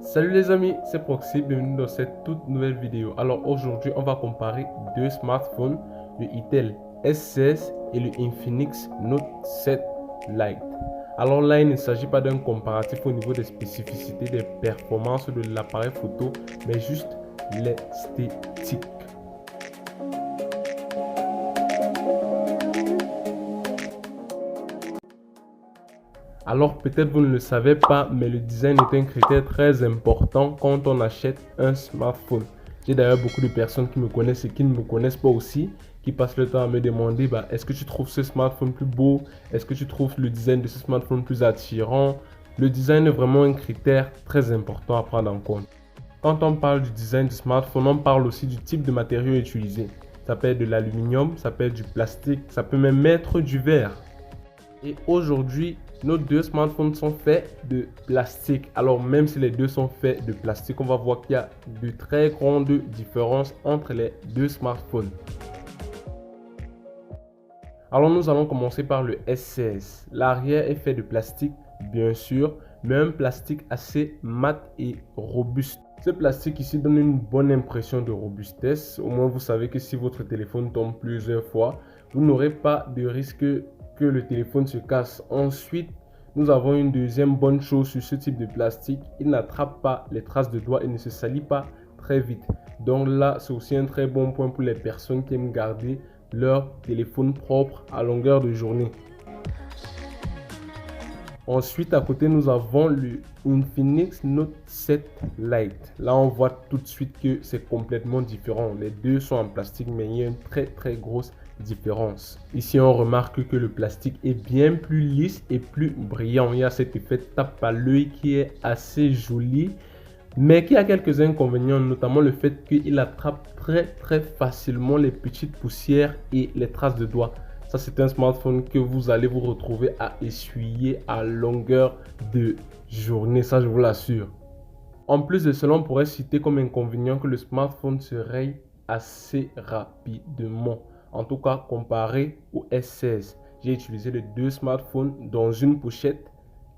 Salut les amis, c'est Proxy, bienvenue dans cette toute nouvelle vidéo. Alors aujourd'hui, on va comparer deux smartphones, le Itel S16 et le Infinix Note 7 Lite. Alors là, il ne s'agit pas d'un comparatif au niveau des spécificités, des performances de l'appareil photo, mais juste l'esthétique. Alors peut-être vous ne le savez pas, mais le design est un critère très important quand on achète un smartphone. J'ai d'ailleurs beaucoup de personnes qui me connaissent et qui ne me connaissent pas aussi, qui passent le temps à me demander est-ce que tu trouves ce smartphone plus beau? Est-ce que tu trouves le design de ce smartphone plus attirant? Le design est vraiment un critère très important à prendre en compte. Quand on parle du design du smartphone, on parle aussi du type de matériau utilisé. Ça peut être de l'aluminium, ça peut être du plastique, ça peut même être du verre. Et aujourd'hui, nos deux smartphones sont faits de plastique. Alors même si les deux sont faits de plastique, on va voir qu'il y a de très grandes différences entre les deux smartphones. Alors nous allons commencer par le S16. L'arrière est fait de plastique, bien sûr, mais un plastique assez mat et robuste. Ce plastique ici donne une bonne impression de robustesse. Au moins vous savez que si votre téléphone tombe plusieurs fois, vous n'aurez pas de risque que le téléphone se casse. Ensuite, nous avons une deuxième bonne chose sur ce type de plastique. Il n'attrape pas les traces de doigts et ne se salit pas très vite. Donc là, c'est aussi un très bon point pour les personnes qui aiment garder leur téléphone propre à longueur de journée. Ensuite, à côté, nous avons le Infinix Note 7 Lite. Là, on voit tout de suite que c'est complètement différent. Les deux sont en plastique, mais il y a une très grosse différence. Ici, on remarque que le plastique est bien plus lisse et plus brillant. Il y a cet effet tape à l'œil qui est assez joli, mais qui a quelques inconvénients, notamment le fait qu'il attrape très facilement les petites poussières et les traces de doigts. Ça, c'est un smartphone que vous allez vous retrouver à essuyer à longueur de journée, ça je vous l'assure. En plus de cela, on pourrait citer comme inconvénient que le smartphone se raye assez rapidement. En tout cas, comparé au S16. J'ai utilisé les deux smartphones dans une pochette.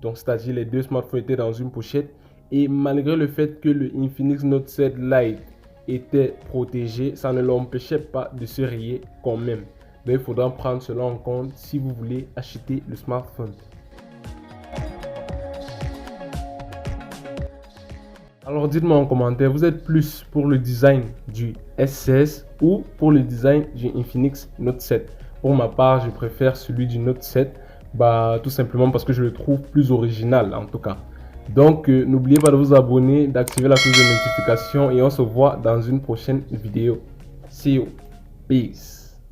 Donc, c'est-à-dire les deux smartphones étaient dans une pochette. Et malgré le fait que le Infinix Note 7 Lite était protégé, ça ne l'empêchait pas de se rayer quand même. Mais il faudra prendre cela en compte si vous voulez acheter le smartphone. Alors dites-moi en commentaire, vous êtes plus pour le design du S16 ou pour le design du Infinix Note 7? Pour ma part, je préfère celui du Note 7, tout simplement parce que je le trouve plus original en tout cas. Donc n'oubliez pas de vous abonner, d'activer la cloche de notification et on se voit dans une prochaine vidéo. See you. Peace.